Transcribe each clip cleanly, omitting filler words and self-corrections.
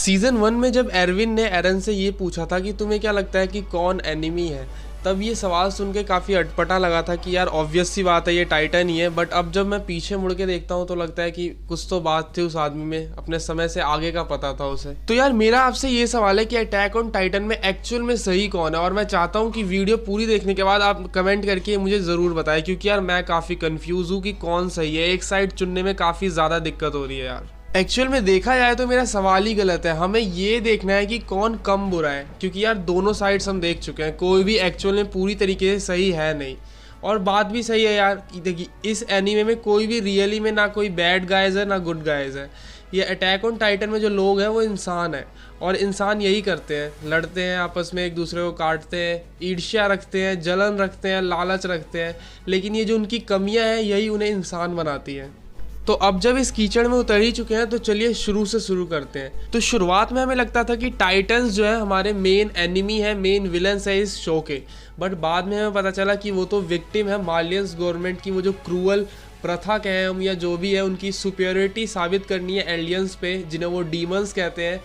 Season 1 में जब Irwin ने एरन से ये पूछा था कि तुम्हें क्या लगता है कि कौन एनिमी है, तब ये सवाल सुन के काफ़ी अटपटा लगा था कि यार ऑब्वियस सी बात है ये टाइटन ही है। बट अब जब मैं पीछे मुड़ के देखता हूँ तो लगता है कि कुछ तो बात थी उस आदमी में, अपने समय से आगे का पता था उसे। तो यार मेरा आपसे ये सवाल है कि अटैक ऑन टाइटन में एक्चुअल में सही कौन है, और मैं चाहता हूँ कि वीडियो पूरी देखने के बाद आप कमेंट करके मुझे ज़रूर बताएं, क्योंकि यार मैं काफ़ी कन्फ्यूज़ हूँ कि कौन सही है। एक साइड चुनने में काफ़ी ज़्यादा दिक्कत हो रही है यार। एक्चुअल में देखा जाए तो मेरा सवाल ही गलत है, हमें ये देखना है कि कौन कम बुरा है, क्योंकि यार दोनों साइड्स हम देख चुके हैं, कोई भी एक्चुअल में पूरी तरीके से सही है नहीं। और बात भी सही है यार, देखिए इस एनीमे में कोई भी रियली में ना कोई बैड गाइज है ना गुड गाइज है। ये अटैक ऑन टाइटन में जो लोग हैं वो इंसान है, और इंसान यही करते हैं, लड़ते हैं आपस में, एक दूसरे को काटते हैं, ईर्ष्या रखते हैं, जलन रखते हैं, लालच रखते हैं। लेकिन ये जो उनकी कमियां हैं यही उन्हें इंसान बनाती हैं। तो अब जब इस कीचड़ में उतर ही चुके हैं तो चलिए शुरू से शुरू करते हैं। तो शुरुआत में हमें लगता था कि टाइटन्स जो है हमारे मेन एनिमी है, मेन विलन्स है इस शो के। बट बाद में हमें पता चला कि वो तो विक्टिम है मार्लियंस गवर्नमेंट की, वो जो क्रूअल प्रथा कहें हम या जो भी है, उनकी सुपेरियरिटी साबित करनी है एलियंस पे, जिन्हें वो डीमंस कहते हैं।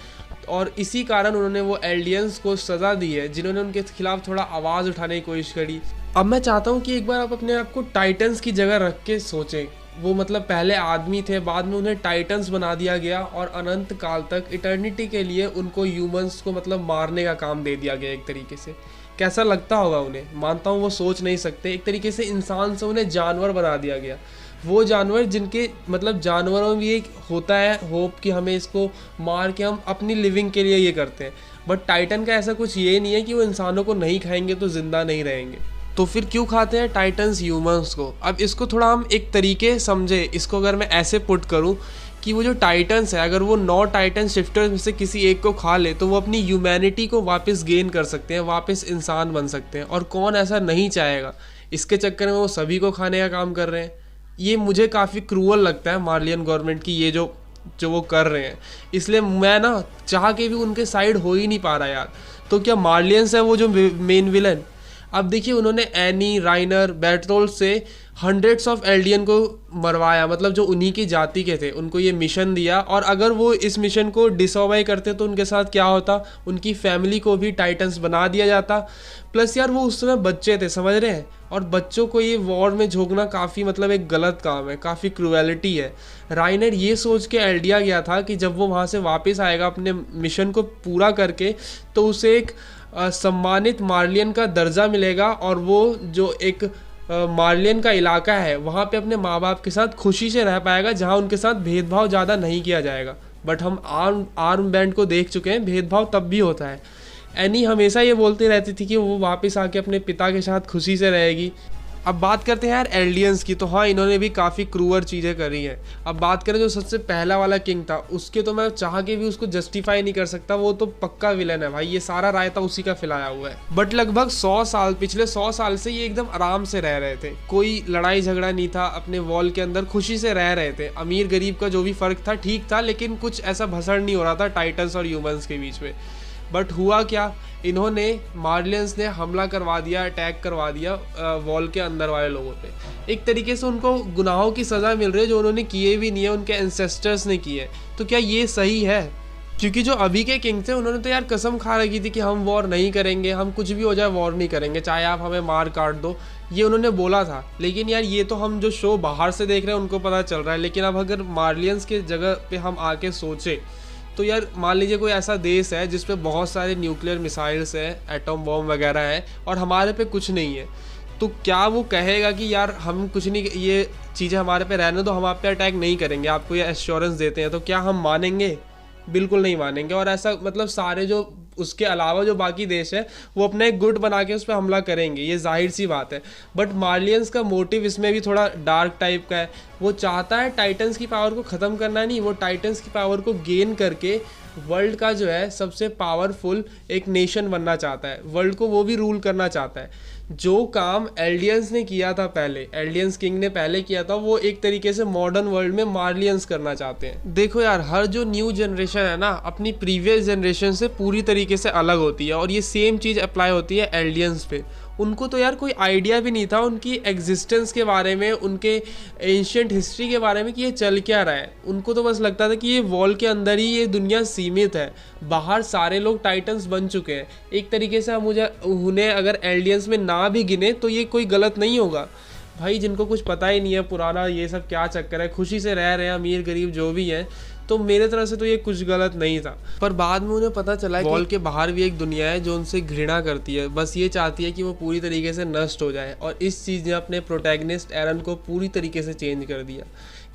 और इसी कारण उन्होंने वो एलियंस को सज़ा दी है जिन्होंने उनके खिलाफ थोड़ा आवाज़ उठाने की कोशिश करी। अब मैं चाहता हूँ कि एक बार आप अपने आप को टाइटन्स की जगह रख के सोचें। वो मतलब पहले आदमी थे, बाद में उन्हें टाइटन्स बना दिया गया, और अनंत काल तक इटर्निटी के लिए उनको ह्यूमंस को मतलब मारने का काम दे दिया गया एक तरीके से। कैसा लगता होगा उन्हें, मानता हूँ वो सोच नहीं सकते। एक तरीके से इंसान से उन्हें जानवर बना दिया गया, वो जानवर जिनके मतलब जानवरों में भी एक होता है होप कि हमें इसको मार के हम अपनी लिविंग के लिए ये करते हैं। बट टाइटन का ऐसा कुछ ये नहीं है कि वो इंसानों को नहीं खाएंगे तो जिंदा नहीं रहेंगे। तो फिर क्यों खाते हैं टाइटन्स ह्यूमंस को? अब इसको थोड़ा हम एक तरीके समझे, इसको अगर मैं ऐसे पुट करूं कि वो जो टाइटन्स है, अगर वो 9 टाइटन शिफ्टर्स में से किसी एक को खा ले तो वो अपनी ह्यूमैनिटी को वापस गेन कर सकते हैं, वापस इंसान बन सकते हैं। और कौन ऐसा नहीं चाहेगा? इसके चक्कर में वो सभी को खाने का काम कर रहे हैं। ये मुझे काफ़ी क्रूअल लगता है मार्लियन गवर्नमेंट की ये जो वो कर रहे हैं। इसलिए मैं ना चाह के भी उनके साइड हो ही नहीं पा रहा यार। तो क्या मार्लियंस है वो जो मेन विलन? अब देखिए उन्होंने एनी, राइनर, बेर्टोल्ट से हंड्रेड्स ऑफ एल्डियन को मरवाया, मतलब जो उन्हीं की जाति के थे उनको ये मिशन दिया। और अगर वो इस मिशन को डिसऑबे करते तो उनके साथ क्या होता, उनकी फैमिली को भी टाइटन्स बना दिया जाता। प्लस यार वो उस समय बच्चे थे, समझ रहे हैं, और बच्चों को ये वॉर में झोंकना काफ़ी मतलब एक गलत काम है, काफ़ी क्रूएलिटी है। राइनर ये सोच के एल्डिया गया था कि जब वो वहाँ से वापस आएगा अपने मिशन को पूरा करके तो उसे एक सम्मानित मार्लियन का दर्जा मिलेगा, और वो जो एक मार्लियन का इलाका है वहाँ पे अपने माँ बाप के साथ खुशी से रह पाएगा, जहाँ उनके साथ भेदभाव ज़्यादा नहीं किया जाएगा। बट हम आर्म बैंड को देख चुके हैं, भेदभाव तब भी होता है। एनी हमेशा ये बोलती रहती थी कि वो वापस आके अपने पिता के साथ खुशी से रहेगी। अब बात करते हैं यार एल्डियंस की, तो हाँ इन्होंने भी काफ़ी क्रूअर चीज़ें करी हैं। अब बात करें जो सबसे पहला वाला किंग था, उसके तो मैं चाह के भी उसको जस्टिफाई नहीं कर सकता, वो तो पक्का विलन है भाई, ये सारा रायता उसी का फैलाया हुआ है। बट लगभग 100 साल, पिछले 100 साल से ये एकदम आराम से रह रहे थे, कोई लड़ाई झगड़ा नहीं था, अपने वॉल के अंदर खुशी से रह रहे थे। अमीर गरीब का जो भी फ़र्क था ठीक था, लेकिन कुछ ऐसा भसड़ नहीं हो रहा था टाइटन्स और ह्यूमंस के बीच में। बट हुआ क्या, इन्होंने मार्लियंस ने हमला करवा दिया, अटैक करवा दिया वॉल के अंदर वाले लोगों पे। एक तरीके से उनको गुनाहों की सज़ा मिल रही है जो उन्होंने किए भी नहीं है, उनके एंसेस्टर्स ने किए। तो क्या ये सही है? क्योंकि जो अभी के किंग थे उन्होंने तो यार कसम खा रखी थी कि हम वॉर नहीं करेंगे, हम कुछ भी हो जाए वॉर नहीं करेंगे, चाहे आप हमें मार काट दो, ये उन्होंने बोला था। लेकिन यार ये तो हम जो शो बाहर से देख रहे हैं उनको पता चल रहा है। लेकिन अब अगर मार्लियंस के जगह पे हम आके सोचे तो यार मान लीजिए कोई ऐसा देश है जिस पे बहुत सारे न्यूक्लियर मिसाइल्स हैं, एटम बॉम्ब वगैरह हैं, और हमारे पे कुछ नहीं है, तो क्या वो कहेगा कि यार हम कुछ नहीं, ये चीज़ें हमारे पे रहने दो, हम आप पे अटैक नहीं करेंगे, आपको ये एश्योरेंस देते हैं? तो क्या हम मानेंगे? बिल्कुल नहीं मानेंगे। और ऐसा मतलब सारे जो उसके अलावा जो बाकी देश है वो अपना एक गुट बना के उस पर हमला करेंगे, ये जाहिर सी बात है। बट मार्लियंस का मोटिव इसमें भी थोड़ा डार्क टाइप का है। वो चाहता है टाइटन्स की पावर को ख़त्म करना नहीं, वो टाइटन्स की पावर को गेन करके वर्ल्ड का जो है सबसे पावरफुल एक नेशन बनना चाहता है, वर्ल्ड को वो भी रूल करना चाहता है। जो काम एल्डियंस ने किया था पहले, एल्डियंस किंग ने पहले किया था, वो एक तरीके से मॉडर्न वर्ल्ड में मार्लियंस करना चाहते हैं। देखो यार हर जो न्यू जनरेशन है ना अपनी प्रीवियस जनरेशन से पूरी तरीके से अलग होती है, और ये सेम चीज़ अप्लाई होती है एल्डियंस पे। उनको तो यार कोई आइडिया भी नहीं था उनकी एग्जिस्टेंस के बारे में, उनके एंशियंट हिस्ट्री के बारे में कि ये चल क्या रहा है। उनको तो बस लगता था कि ये वॉल के अंदर ही ये दुनिया सीमित है, बाहर सारे लोग टाइटन्स बन चुके हैं। एक तरीके से हम उन्हें अगर एलियंस में ना भी गिने तो ये कोई गलत नहीं होगा। भाई जिनको कुछ पता ही नहीं है पुराना ये सब क्या चक्कर है, खुशी से रह रहे हैं अमीर गरीब जो भी है, तो मेरे तरफ से तो ये कुछ गलत नहीं था। पर बाद में उन्हें पता चला कि वॉल के बाहर भी एक दुनिया है जो उनसे घृणा करती है, बस ये चाहती है कि वो पूरी तरीके से नष्ट हो जाए। और इस चीज़ ने अपने प्रोटैगनिस्ट एरन को पूरी तरीके से चेंज कर दिया।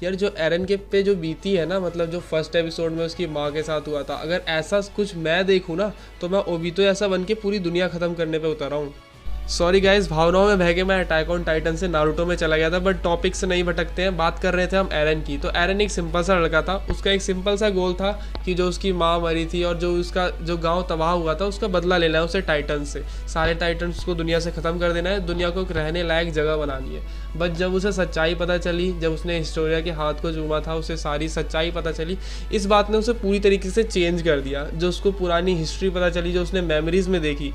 यार जो एरन के पे जो बीती है ना, मतलब जो फर्स्ट एपिसोड में उसकी माँ के साथ हुआ था, अगर ऐसा कुछ मैं देखूँ ना तो मैं ओबितो ऐसा बन के पूरी दुनिया ख़त्म करने पर उतरा हूँ। सॉरी गाइस, भावनाओं में बह के मैं अटैक ऑन टाइटन से नारुतो में चला गया था, बट टॉपिक से नहीं भटकते हैं। बात कर रहे थे हम एरन की। तो एरन एक सिंपल सा लड़का था, उसका एक सिंपल सा गोल था कि जो उसकी माँ मरी थी और जो उसका जो गांव तबाह हुआ था उसका बदला लेना है उसे टाइटन से। सारे टाइटन्स को दुनिया से ख़त्म कर देना है, दुनिया को एक रहने लायक जगह बनानी है। बट जब उसे सच्चाई पता चली, जब उसने हिस्टोरिया के हाथ को चूमा था, उसे सारी सच्चाई पता चली। इस बात ने उसे पूरी तरीके से चेंज कर दिया। जो उसको पुरानी हिस्ट्री पता चली, जो उसने मेमोरीज में देखी,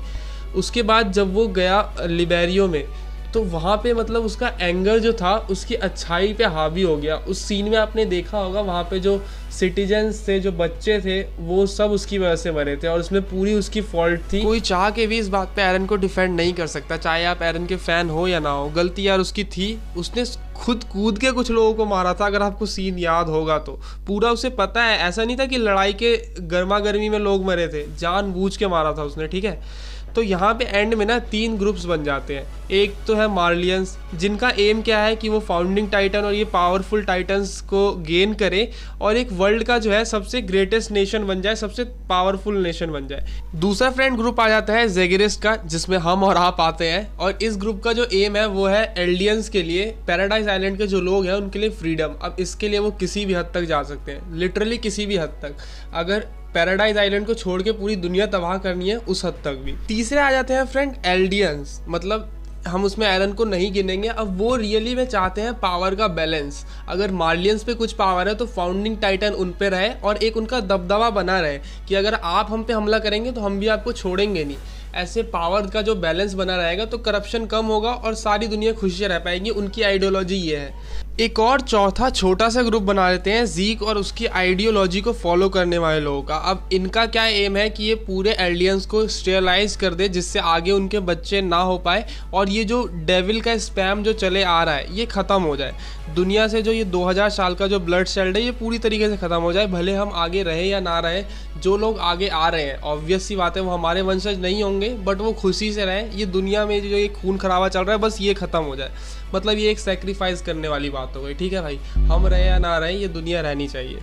उसके बाद जब वो गया लिबेरियो में तो वहाँ पे मतलब उसका एंगर जो था उसकी अच्छाई पे हावी हो गया। उस सीन में आपने देखा होगा वहाँ पे जो सिटीजन्स थे, जो बच्चे थे, वो सब उसकी वजह से मरे थे और उसमें पूरी उसकी फॉल्ट थी। कोई चाह के भी इस बात पे एरन को डिफेंड नहीं कर सकता, चाहे आप एरन के फैन हो या ना हो। गलती यार उसकी थी, उसने खुद कूद के कुछ लोगों को मारा था। अगर आपको सीन याद होगा तो पूरा उसे पता है, ऐसा नहीं था कि लड़ाई के गर्मा गर्मी में लोग मरे थे, जानबूझ के मारा था उसने, ठीक है। तो यहाँ पे एंड में ना 3 ग्रुप्स बन जाते हैं। एक तो है मार्लियंस, जिनका एम क्या है कि वो फाउंडिंग टाइटन और ये पावरफुल टाइटन्स को गेन करे और एक वर्ल्ड का जो है सबसे ग्रेटेस्ट नेशन बन जाए, सबसे पावरफुल नेशन बन जाए। दूसरा फ्रेंड ग्रुप आ जाता है जेगिरिस्ट का, जिसमें हम और आप आते हैं। और इस ग्रुप का जो एम है वो है एल्डियंस के लिए, पैराडाइज आइलैंड के जो लोग हैं उनके लिए फ्रीडम। अब इसके लिए वो किसी भी हद तक जा सकते हैं, लिटरली किसी भी हद तक। अगर पैराडाइज आइलैंड को छोड़ के पूरी दुनिया तबाह करनी है उस हद तक भी। तीसरे आ जाते हैं फ्रेंड एल्डियंस, मतलब हम उसमें एरन को नहीं गिनेंगे। अब वो रियली में चाहते हैं पावर का बैलेंस। अगर मार्लियंस पे कुछ पावर है तो फाउंडिंग टाइटन उन पे रहे और एक उनका दबदबा बना रहे कि अगर आप हम पे हमला करेंगे तो हम भी आपको छोड़ेंगे नहीं। ऐसे पावर का जो बैलेंस बना रहेगा तो करप्शन कम होगा और सारी दुनिया खुशी से रह पाएगी। उनकी आइडियोलॉजी ये है। एक और चौथा छोटा सा ग्रुप बना लेते हैं ज़ीक और उसकी आइडियोलॉजी को फॉलो करने वाले लोगों का। अब इनका क्या एम है कि ये पूरे एल्डियंस को स्टेरलाइज कर दे, जिससे आगे उनके बच्चे ना हो पाए और ये जो डेविल का स्पैम जो चले आ रहा है ये ख़त्म हो जाए। दुनिया से जो ये 2000 साल का जो ब्लड शेल्ड है ये पूरी तरीके से ख़त्म हो जाए। भले हम आगे रहे या ना रहे, जो लोग आगे आ रहे हैं ऑब्वियस सी बात है वो हमारे वंशज नहीं होंगे, बट वो खुशी से रहें। ये दुनिया में जो ये खून खराबा चल रहा है बस ये ख़त्म हो जाए। मतलब ये एक सेक्रीफाइस करने वाली बात हो गई, ठीक है भाई। हम रहे या ना रहे ये दुनिया रहनी चाहिए।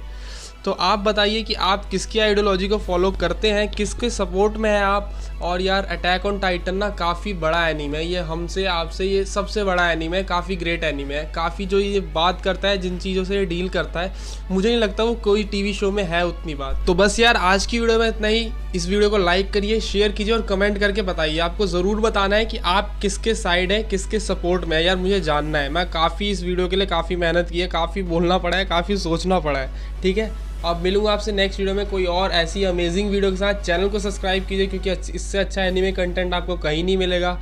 तो आप बताइए कि आप किसकी आइडियोलॉजी को फॉलो करते हैं, किसके सपोर्ट में हैं आप। और यार अटैक ऑन टाइटन ना काफ़ी बड़ा एनीमे है, ये हमसे आपसे ये सबसे बड़ा एनीमे है, काफ़ी ग्रेट एनीमे है। काफ़ी जो ये बात करता है, जिन चीज़ों से ये डील करता है, मुझे नहीं लगता वो कोई टीवी शो में है उतनी बात। तो बस यार आज की वीडियो में इतना ही। इस वीडियो को लाइक करिए, शेयर कीजिए और कमेंट करके बताइए। आपको ज़रूर बताना है कि आप किसके साइड है, किसके सपोर्ट में है। यार मुझे जानना है। मैं काफ़ी इस वीडियो के लिए काफ़ी मेहनत की है, काफ़ी बोलना पड़ा है, काफ़ी सोचना पड़ा है, ठीक है। अब मिलूंगा आपसे नेक्स्ट वीडियो में कोई और ऐसी अमेजिंग वीडियो के साथ। चैनल को सब्सक्राइब कीजिए क्योंकि इससे अच्छा एनीमे कंटेंट आपको कहीं नहीं मिलेगा।